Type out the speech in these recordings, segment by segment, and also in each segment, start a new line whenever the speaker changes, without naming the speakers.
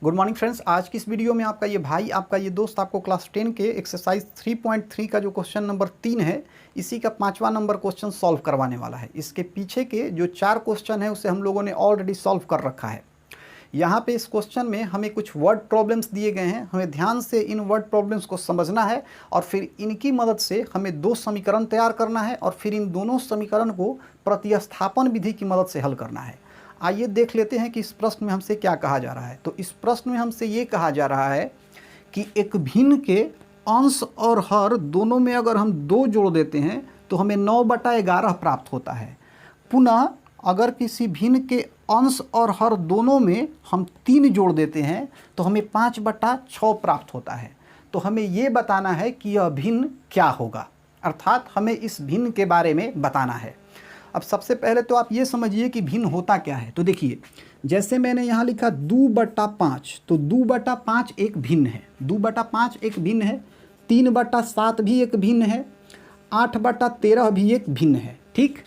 Good morning friends. आज की इस वीडियो में आपका ये भाई, आपका ये दोस्त आपको क्लास 10 के एक्सरसाइज 3.3 का जो क्वेश्चन नंबर 3 है, इसी का 5वां नंबर क्वेश्चन सॉल्व करवाने वाला है। इसके पीछे के जो 4 क्वेश्चन है उसे हम लोगों ने ऑलरेडी सॉल्व कर रखा है। यहाँ पे इस क्वेश्चन में हमें कुछ वर्ड प्रॉब्लम्स दिए गए हैं, हमें ध्यान से इन वर्ड प्रॉब्लम्स को समझना है और फिर इनकी मदद से हमें दो समीकरण तैयार करना है और फिर इन दोनों समीकरण को प्रतिस्थापन विधि की मदद से हल करना है। आइए देख लेते हैं कि इस प्रश्न में हमसे क्या कहा जा रहा है। तो इस प्रश्न में हमसे ये कहा जा रहा है कि एक भिन्न के अंश और हर दोनों में अगर हम 2 जोड़ देते हैं तो हमें 9/11 प्राप्त होता है। पुनः अगर किसी भिन्न के अंश और हर दोनों में हम 3 जोड़ देते हैं तो हमें 5/6 प्राप्त होता है। तो हमें ये बताना है कि यह भिन्न क्या होगा, अर्थात हमें इस भिन्न के बारे में बताना है। अब सबसे पहले तो आप ये समझिए कि भिन्न होता क्या है। तो देखिए, जैसे मैंने यहाँ लिखा 2/5, तो 2/5 एक भिन्न है, 2/5 एक भिन्न है, 3/7 भी एक भिन्न है, 8/13 भी एक भिन्न है। ठीक,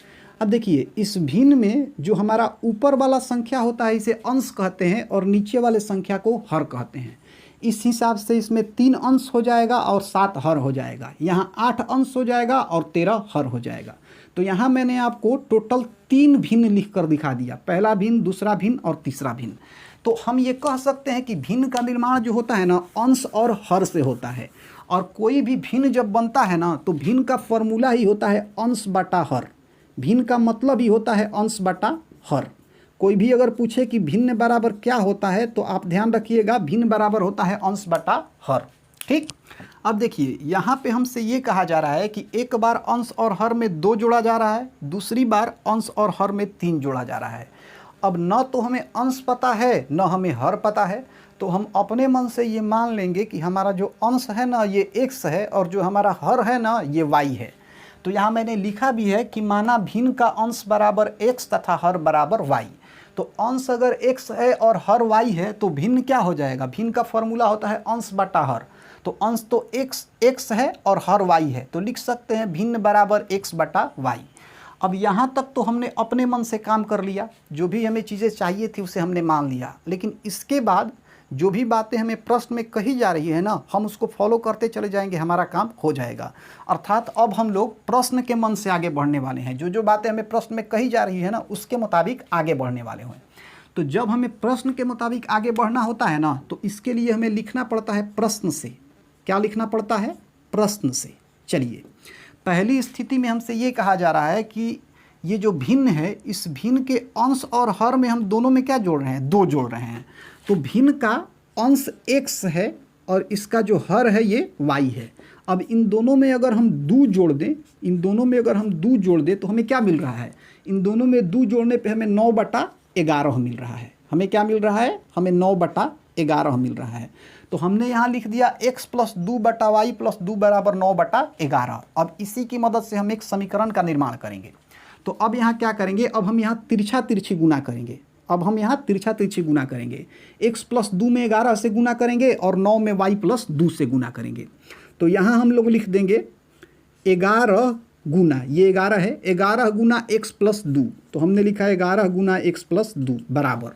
अब देखिए इस भिन्न में जो हमारा ऊपर वाला संख्या होता है इसे अंश कहते हैं और नीचे वाले संख्या को हर कहते हैं। इस हिसाब से इसमें 3 अंश हो जाएगा और 7 हर हो जाएगा। यहाँ 8 अंश हो जाएगा और 13 हर हो जाएगा। तो यहाँ मैंने आपको टोटल 3 भिन्न लिख कर दिखा दिया, पहला भिन्न, दूसरा भिन्न और तीसरा भिन्न। तो हम ये कह सकते हैं कि भिन्न का निर्माण जो होता है ना, अंश और हर से होता है। और कोई भी भिन्न जब बनता है ना तो भिन्न का फॉर्मूला ही होता है अंश बटा हर। भिन्न का मतलब ही होता है अंश बटा हर। कोई भी अगर पूछे कि भिन्न बराबर क्या होता है तो आप ध्यान रखिएगा, भिन्न बराबर होता है अंश बटा हर। ठीक, अब देखिए यहाँ पे हमसे ये कहा जा रहा है कि एक बार अंश और हर में 2 जोड़ा जा रहा है, दूसरी बार अंश और हर में 3 जोड़ा जा रहा है। अब न तो हमें अंश पता है न हमें हर पता है, तो हम अपने मन से ये मान लेंगे कि हमारा जो अंश है ना ये x है और जो हमारा हर है ना ये y है। तो यहाँ मैंने लिखा भी है कि माना भिन्न का अंश बराबर x तथा हर बराबर y। तो अंश अगर x है और हर y है तो भिन्न क्या हो जाएगा? भिन्न का फॉर्मूला होता है अंश बटा हर। तो अंश तो x है और हर y है, तो लिख सकते हैं भिन्न बराबर x बटा y। अब यहाँ तक तो हमने अपने मन से काम कर लिया, जो भी हमें चीज़ें चाहिए थी उसे हमने मान लिया। लेकिन इसके बाद जो भी बातें हमें प्रश्न में कही जा रही है ना, हम उसको फॉलो करते चले जाएंगे, हमारा काम हो जाएगा। अर्थात अब हम लोग प्रश्न के मन से आगे बढ़ने वाले हैं। जो जो बातें हमें प्रश्न में कही जा रही है ना उसके मुताबिक आगे बढ़ने वाले हैं। तो जब हमें प्रश्न के मुताबिक आगे बढ़ना होता है ना तो इसके लिए हमें लिखना पड़ता है प्रश्न से। क्या लिखना पड़ता है? प्रश्न से। चलिए, पहली स्थिति में हमसे ये कहा जा रहा है कि ये जो भिन्न है, इस भिन्न के अंश और हर में हम दोनों में क्या जोड़ रहे हैं? 2 जोड़ रहे हैं। तो भिन्न का अंश x है और इसका जो हर है ये y है। अब इन दोनों में अगर हम 2 जोड़ दें, इन दोनों में अगर हम 2 जोड़ दें तो हमें क्या मिल रहा है? इन दोनों में 2 जोड़ने पे हमें 9/11 मिल रहा है। हमें क्या मिल रहा है? हमें 9/11 मिल रहा है। तो हमने यहाँ लिख दिया x + 2/y + 2 बराबर 9/11। अब इसी की मदद से हम एक समीकरण का निर्माण करेंगे। तो अब यहाँ क्या करेंगे? अब हम यहाँ तिरछा तिरछी गुना करेंगे। अब हम यहाँ तिरछा तिरछी गुना करेंगे। x + 2 में 11 से गुना करेंगे और 9 में y + 2 से गुना करेंगे। तो यहाँ हम लोग लिख देंगे 11 गुना, ये 11 है, 11 गुना x + 2। तो हमने लिखा है 11 गुना x + 2 बराबर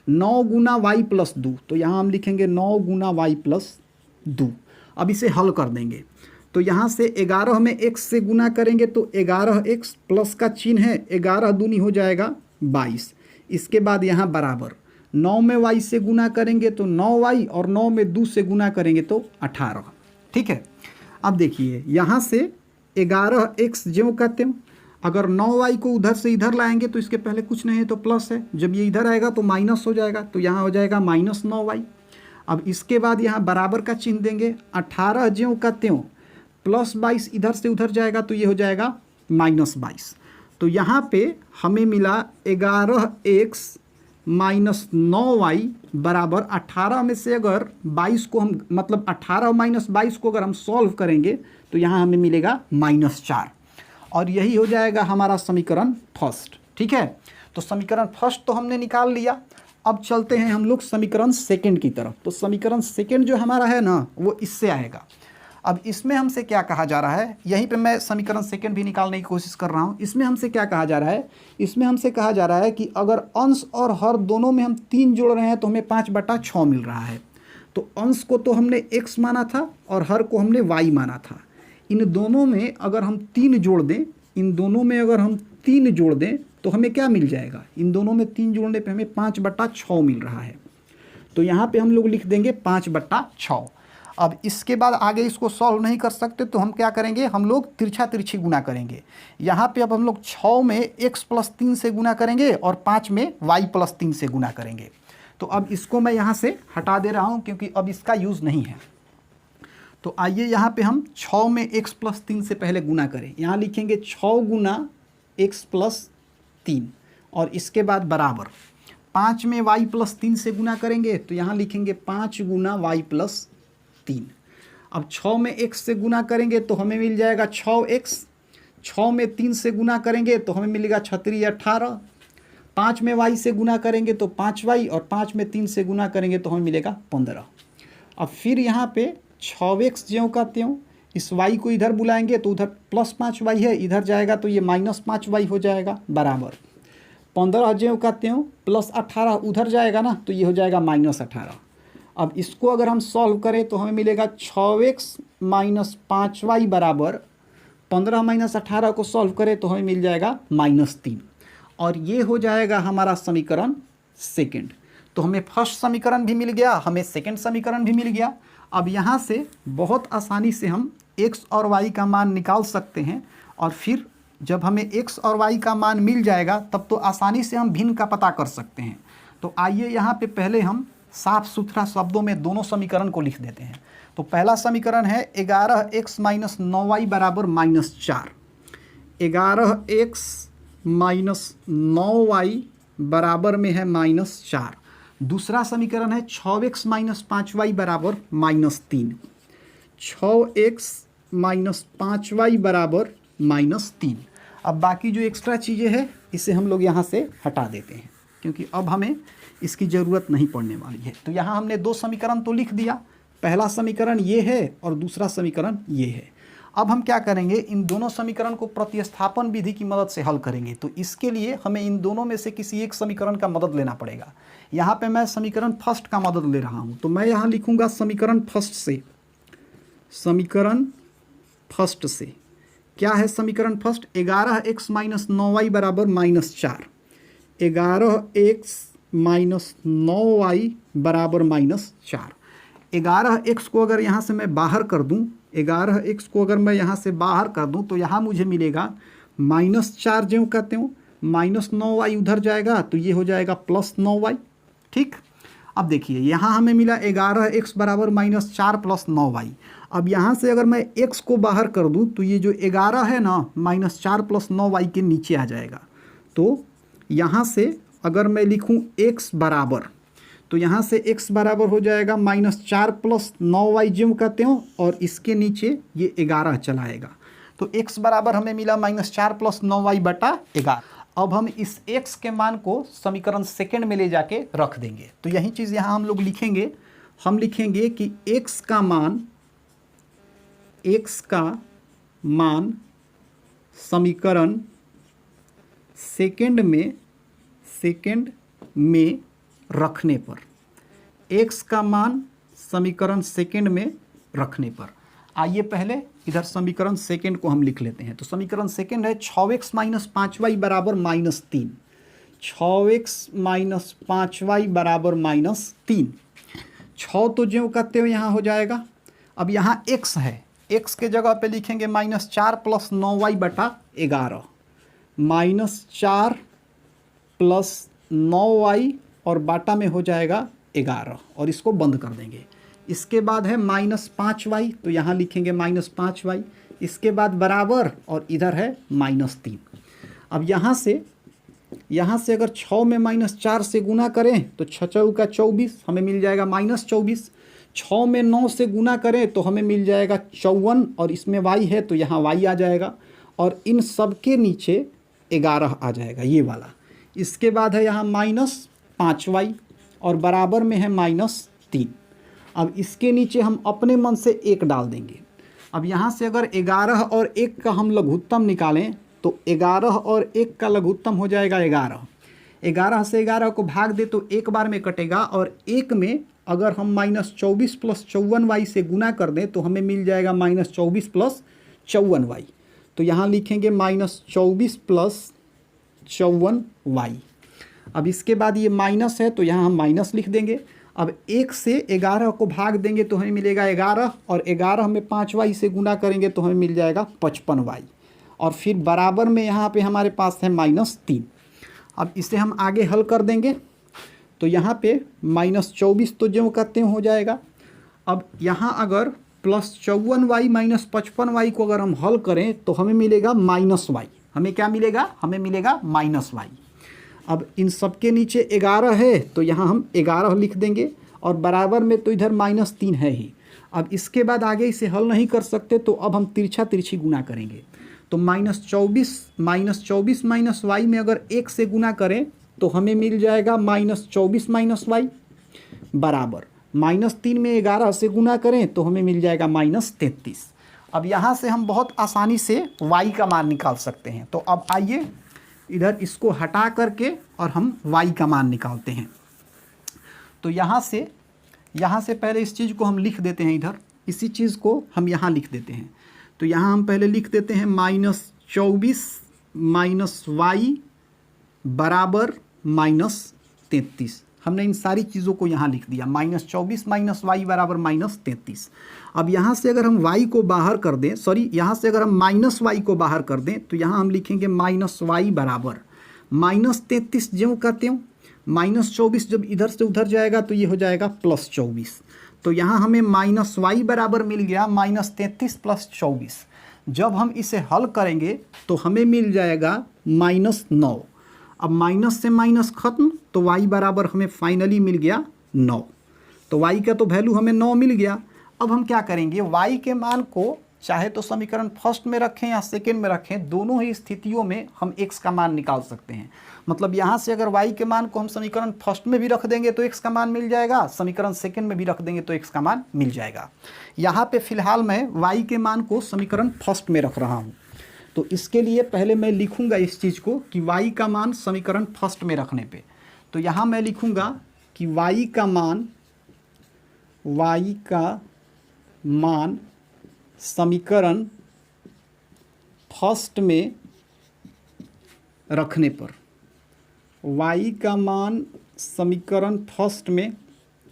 9 गुना y + 2। तो यहाँ हम लिखेंगे 9 गुना y + 2। अब इसे हल कर देंगे। तो यहाँ से 11 में x से गुना करेंगे तो 11x प्लस का चिन्ह है, 11 दूनी हो जाएगा 22। इसके बाद यहाँ बराबर 9 में y से गुना करेंगे तो 9y और 9 में 2 से गुना करेंगे तो 18। ठीक है, अब देखिए यहाँ से 11x ज्यों का त्यों, अगर 9y को उधर से इधर लाएंगे तो इसके पहले कुछ नहीं है तो प्लस है, जब ये इधर आएगा तो माइनस हो जाएगा, तो यहाँ हो जाएगा -9y। अब इसके बाद यहाँ बराबर का चिन्ह देंगे, 18 ज्यों का त्यों प्लस 22 इधर से उधर जाएगा तो ये हो जाएगा -22। तो यहाँ पे हमें मिला 11x - 9y बराबर 18 में से अगर 22 को हम मतलब 18 - 22 को अगर हम सॉल्व करेंगे तो यहाँ हमें मिलेगा -4। और यही हो जाएगा हमारा समीकरण फर्स्ट। ठीक है, तो समीकरण फर्स्ट तो हमने निकाल लिया। अब चलते हैं हम लोग समीकरण सेकंड की तरफ। तो समीकरण सेकंड जो हमारा है ना वो इससे आएगा। अब इसमें हमसे क्या कहा जा रहा है, यहीं पे मैं समीकरण सेकंड भी निकालने की कोशिश कर रहा हूँ। इसमें हमसे क्या कहा जा रहा है, इसमें हमसे कहा जा रहा है कि अगर अंश और हर दोनों में हम 3 जोड़ रहे हैं तो हमें 5/6 मिल रहा है। तो अंश को तो हमने x माना था और हर को हमने y माना था। इन दोनों में अगर हम 3 जोड़ दें, इन दोनों में अगर हम 3 जोड़ दें तो हमें क्या मिल जाएगा, इन दोनों में 3 जोड़ने पे हमें 5/6 मिल रहा है। तो यहाँ पे हम लोग लिख देंगे 5/6। अब इसके बाद आगे इसको सॉल्व नहीं कर सकते तो हम क्या करेंगे, हम लोग तिरछा तिरछी गुना करेंगे। यहाँ पे अब हम लोग 6 में x + 3 से गुना करेंगे और 5 में y + 3 से गुना करेंगे। तो अब इसको मैं यहाँ से हटा दे रहा हूँ क्योंकि अब इसका यूज़ नहीं है। तो आइए यहाँ पे हम 6 में x + 3 से पहले गुना करें। यहाँ लिखेंगे 6 गुना x + 3 और इसके बाद बराबर 5 में y + 3 से गुना करेंगे तो यहाँ लिखेंगे 5 गुना y + 3। अब 6 में x से गुना करेंगे तो हमें मिल जाएगा 6x। 6 में 3 से गुना करेंगे तो हमें मिलेगा 6×3 = 18। 5 में y से गुना करेंगे तो 5y और 5 में 3 से गुना करेंगे तो हमें मिलेगा 15। अब फिर यहाँ पे 6x ज्यों का त्यों, इस y को इधर बुलाएंगे तो उधर +5y है, इधर जाएगा तो ये -5y हो जाएगा, बराबर 15 ज्यों का त्यों +18 उधर जाएगा ना तो ये हो जाएगा -18। अब इसको अगर हम सॉल्व करें तो हमें मिलेगा 6x - 5y बराबर 15 - 18 को सॉल्व करें तो हमें मिल जाएगा -3 और ये हो जाएगा हमारा समीकरण सेकंड। तो हमें फर्स्ट समीकरण भी मिल गया, हमें सेकंड समीकरण भी मिल गया। अब यहाँ से बहुत आसानी से हम x और y का मान निकाल सकते हैं और फिर जब हमें x और y का मान मिल जाएगा तब तो आसानी से हम भिन्न का पता कर सकते हैं। तो आइए यहाँ पे पहले हम साफ सुथरा शब्दों में दोनों समीकरण को लिख देते हैं। तो पहला समीकरण है 11x - 9y बराबर -4। 11x - 9y बराबर में है -4। दूसरा समीकरण है 6x - 5y बराबर -3। 6x - 5y बराबर -3। अब बाकी जो एक्स्ट्रा चीज़ें हैं इसे हम लोग यहाँ से हटा देते हैं क्योंकि अब हमें इसकी ज़रूरत नहीं पड़ने वाली है। तो यहाँ हमने 2 समीकरण तो लिख दिया, पहला समीकरण ये है और दूसरा समीकरण ये है। अब हम क्या करेंगे, इन दोनों समीकरण को प्रतिस्थापन विधि की मदद से हल करेंगे। तो इसके लिए हमें इन दोनों में से किसी एक समीकरण का मदद लेना पड़ेगा। यहाँ पे मैं समीकरण फर्स्ट का मदद ले रहा हूँ, तो मैं यहाँ लिखूँगा समीकरण फर्स्ट से। समीकरण फर्स्ट से क्या है समीकरण फर्स्ट, 11x - 9y बराबर -4। 11x - 9y बराबर -4। 11x को अगर यहाँ से मैं बाहर कर दूँ, 11x को अगर मैं यहाँ से बाहर कर दूँ तो यहाँ मुझे मिलेगा -4 ज्यों का त्यों, -9y उधर जाएगा तो ये हो जाएगा +9y। ठीक, अब देखिए यहाँ हमें मिला 11x बराबर -4 + 9y। अब यहाँ से अगर मैं x को बाहर कर दूँ तो ये जो 11 है ना -4 + 9y के नीचे आ जाएगा। तो यहाँ से अगर मैं लिखूँ x बराबर, तो यहाँ से x बराबर हो जाएगा -4 + 9y ज्यों का त्यों और इसके नीचे ये 11 चलाएगा। तो x बराबर हमें मिला -4 + 9y बटा 11। अब हम इस x के मान को समीकरण सेकंड में ले जाके रख देंगे। तो यही चीज़ यहाँ हम लोग लिखेंगे, हम लिखेंगे कि x का मान समीकरण सेकंड में रखने पर, x का मान समीकरण सेकंड में रखने पर। आइए पहले इधर समीकरण सेकंड को हम लिख लेते हैं। तो समीकरण सेकंड है 6x - 5y बराबर -3। 6x - 5y बराबर -3। 6 तो ज्यों का त्यों यहाँ हो जाएगा। अब यहाँ x है, x के जगह पे लिखेंगे -4 + 9y बटा 11। -4 + 9y और बाटा में हो जाएगा 11 और इसको बंद कर देंगे। इसके बाद है -5y, तो यहाँ लिखेंगे -5y। इसके बाद बराबर और इधर है -3। अब यहाँ से अगर 6 में -4 से गुना करें तो 6 चौका 24 हमें मिल जाएगा -24। 6 में 9 से गुना करें तो हमें मिल जाएगा 54 और इसमें y है तो यहाँ y आ जाएगा और इन सब के नीचे 11 आ जाएगा, ये वाला। इसके बाद है यहाँ -5y और बराबर में है -3। अब इसके नीचे हम अपने मन से 1 डाल देंगे। अब यहाँ से अगर 11 और 1 का हम लघुत्तम निकालें तो 11 और 1 का लघुत्तम हो जाएगा 11। 11 से 11 को भाग दे तो एक बार में कटेगा, और 1 में अगर हम -24 + 54y से गुना कर दें तो हमें मिल जाएगा -24 + 54y। तो यहाँ लिखेंगे -24 + 54y। अब इसके बाद ये माइनस है तो यहाँ हम माइनस लिख देंगे। अब 1 से 11 को भाग देंगे तो हमें मिलेगा 11, और 11 में 5y से गुना करेंगे तो हमें मिल जाएगा 55y, और फिर बराबर में यहाँ पे हमारे पास है -3। अब इसे हम आगे हल कर देंगे तो यहाँ पे -24 तो जो कहते हैं हो जाएगा। अब यहाँ अगर +54y - 55y को अगर हम हल करें तो हमें मिलेगा -y। हमें क्या मिलेगा? हमें मिलेगा -y। अब इन सब के नीचे 11 है तो यहाँ हम 11 लिख देंगे, और बराबर में तो इधर -3 है ही। अब इसके बाद आगे इसे हल नहीं कर सकते तो अब हम तिरछा तिरछी गुना करेंगे। तो -24 - y में अगर 1 से गुना करें तो हमें मिल जाएगा -24 - y बराबर -3 में 11 से गुना करें तो हमें मिल जाएगा -33। अब यहाँ से हम बहुत आसानी से y का मान निकाल सकते हैं। तो अब आइए इधर इसको हटा करके और हम y का मान निकालते हैं। तो यहाँ से पहले इस चीज़ को हम लिख देते हैं, इधर इसी चीज़ को हम यहाँ लिख देते हैं। तो यहाँ हम पहले लिख देते हैं -24 - y बराबर -33। हमने इन सारी चीज़ों को यहाँ लिख दिया, -24 - y बराबर -33। अब यहाँ से अगर हम y को बाहर कर दें, यहाँ से अगर हम -y को बाहर कर दें तो यहाँ हम लिखेंगे -y बराबर -33 ज्यों कहते हो, -24 जब इधर से उधर जाएगा तो ये हो जाएगा +24। तो यहाँ हमें -y बराबर मिल गया -33 + 24। जब हम इसे हल करेंगे तो हमें मिल जाएगा -9। अब माइनस से माइनस खत्म, तो y बराबर हमें फाइनली मिल गया 9। तो y का तो वैल्यू हमें 9 मिल गया। अब हम क्या करेंगे, y के मान को चाहे तो समीकरण फर्स्ट में रखें या सेकेंड में रखें, दोनों ही स्थितियों में हम x का मान निकाल सकते हैं। मतलब यहाँ से अगर y के मान को हम समीकरण फर्स्ट में भी रख देंगे तो x का मान मिल जाएगा, समीकरण सेकेंड में भी रख देंगे तो x का मान मिल जाएगा। यहाँ पे फिलहाल मैं y के मान को समीकरण फर्स्ट में रख रहा हूँ। तो इसके लिए पहले मैं लिखूंगा इस चीज़ को कि y का मान समीकरण फर्स्ट में रखने पे, तो यहाँ मैं लिखूंगा कि y का मान समीकरण फर्स्ट में रखने पर, y का मान समीकरण फर्स्ट में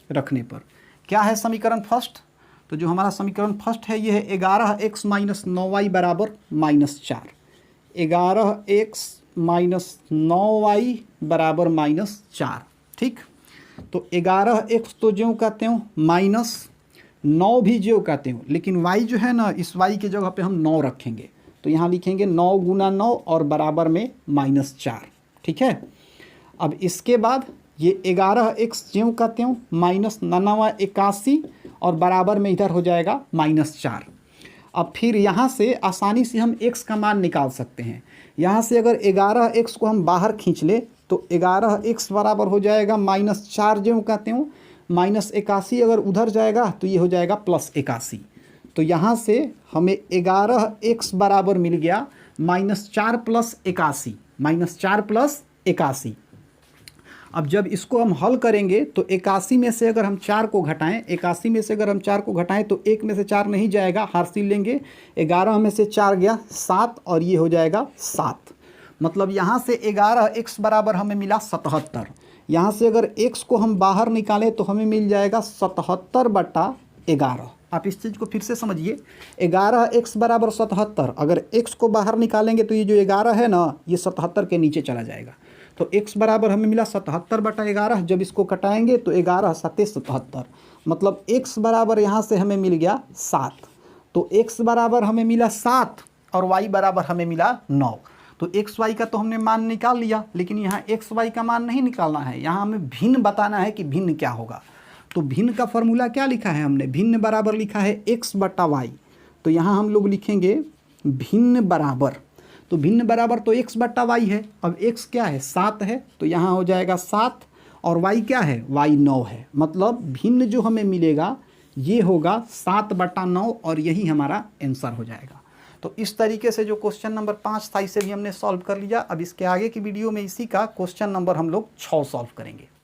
रखने पर क्या है समीकरण फर्स्ट? तो जो हमारा समीकरण फर्स्ट है ये है 11x - 9y बराबर -4। 11x - 9y बराबर -4, ठीक। तो 11x तो ज्यों कहते हो, -9 भी ज्यों कहते हो, लेकिन y जो है ना, इस y की जगह पे हम 9 रखेंगे। तो यहाँ लिखेंगे 9 × 9 और बराबर में -4, ठीक है। अब इसके बाद ये 11x ज्यों कहते हो, -9 81 और बराबर में इधर हो जाएगा -4। अब फिर यहाँ से आसानी से हम x का मान निकाल सकते हैं। यहाँ से अगर 11x को हम बाहर खींच ले तो 11x बराबर हो जाएगा -4 ज्यों कहते हो, -81 अगर उधर जाएगा तो ये हो जाएगा +81। तो यहाँ से हमें 11x बराबर मिल गया -4 + 81, -4 + 81। अब जब इसको हम हल करेंगे तो 81 में से अगर हम 4 को घटाएं, 81 में से अगर हम 4 को घटाएं तो 1 में से 4 नहीं जाएगा, हासिल लेंगे। 11 में से 4 गया 7 और ये हो जाएगा 7। मतलब यहाँ से 11x बराबर हमें मिला 77। यहाँ से अगर x को हम बाहर निकालें तो हमें मिल जाएगा 77/11। आप इस चीज़ को फिर से समझिए, 11x बराबर 77। अगर x को बाहर निकालेंगे तो ये जो 11 है ना, ये 77 के नीचे चला जाएगा। तो x बराबर हमें मिला 77/11। जब इसको कटाएंगे तो 11 × 7 = 77, मतलब x बराबर यहाँ से हमें मिल गया 7। तो x बराबर हमें मिला 7 और y बराबर हमें मिला 9। तो x y का तो हमने मान निकाल लिया, लेकिन यहाँ x y का मान नहीं निकालना है, यहाँ हमें भिन्न बताना है कि भिन्न क्या होगा। तो भिन्न का फॉर्मूला क्या लिखा है हमने, भिन्न बराबर लिखा है x/y। तो यहाँ हम लोग लिखेंगे भिन्न बराबर, तो भिन्न बराबर तो x/y है। अब x क्या है, 7 है, तो यहाँ हो जाएगा 7 और y क्या है, y 9 है। मतलब भिन्न जो हमें मिलेगा ये होगा 7/9 और यही हमारा आंसर हो जाएगा। तो इस तरीके से जो क्वेश्चन नंबर 5 था इसे भी हमने सॉल्व कर लिया। अब इसके आगे की वीडियो में इसी का क्वेश्चन नंबर हम लोग 6 सॉल्व करेंगे।